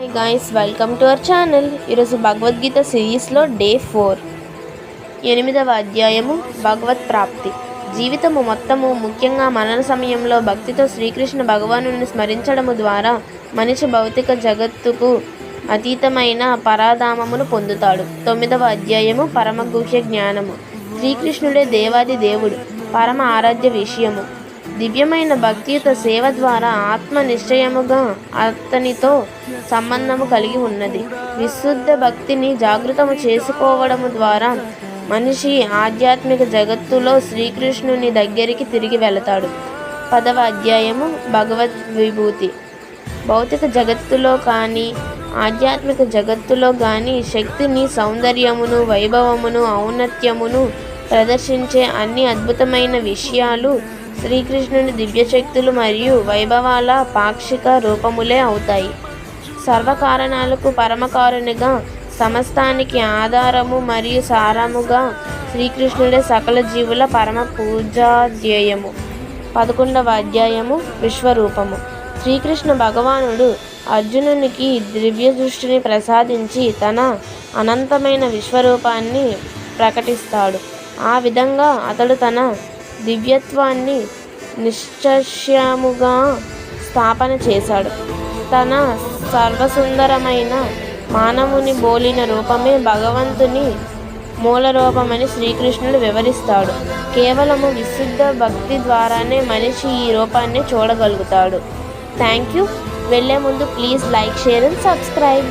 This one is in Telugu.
Hi guys, welcome to our channel. ఈరోజు భగవద్గీత సిరీస్లో డే 4, 8వ అధ్యాయము భగవత్ ప్రాప్తి. జీవితము మొత్తము, ముఖ్యంగా మరణ సమయంలో భక్తితో శ్రీకృష్ణ భగవానుని స్మరించడము ద్వారా మనిషి భౌతిక జగత్తుకు అతీతమైన పరాధామమును పొందుతాడు. 9వ అధ్యాయము పరమగుహ్య జ్ఞానము. శ్రీకృష్ణుడే దేవాది దేవుడు, పరమ ఆరాధ్య విషయము. దివ్యమైన భక్తియుత సేవ ద్వారా ఆత్మ నిశ్చయముగా అతనితో సంబంధము కలిగి ఉన్నది. విశుద్ధ భక్తిని జాగృతము చేసుకోవడము ద్వారా మనిషి ఆధ్యాత్మిక జగత్తులో శ్రీకృష్ణుని దగ్గరికి తిరిగి వెళతాడు. 10వ అధ్యాయము భగవద్ విభూతి. భౌతిక జగత్తులో కానీ ఆధ్యాత్మిక జగత్తులో కానీ శక్తిని, సౌందర్యమును, వైభవమును, ఔన్నత్యమును ప్రదర్శించే అన్ని అద్భుతమైన విషయాలు శ్రీకృష్ణుని దివ్యశక్తులు మరియు వైభవాల పాక్షిక రూపములే అవుతాయి. సర్వకారణాలకు పరమకారునిగా, సమస్తానికి ఆధారము మరియు సారముగా శ్రీకృష్ణుడే సకల జీవుల పరమ పూజాధ్యేయము. 11వ అధ్యాయము విశ్వరూపము. శ్రీకృష్ణ భగవానుడు అర్జునునికి దివ్య దృష్టిని ప్రసాదించి తన అనంతమైన విశ్వరూపాన్ని ప్రకటిస్తాడు. ఆ విధంగా అతడు తన దివ్యత్వాన్ని నిశ్చయముగా స్థాపన చేశాడు. తన సర్వసుందరమైన మానవుని బోలిన రూపమే భగవంతుని మూల రూపమని శ్రీకృష్ణుడు వివరిస్తాడు. కేవలము విశుద్ధ భక్తి ద్వారానే మనిషి ఈ రూపాన్ని చూడగలుగుతాడు. Thank you. వెళ్ళే ముందు please like, share and subscribe.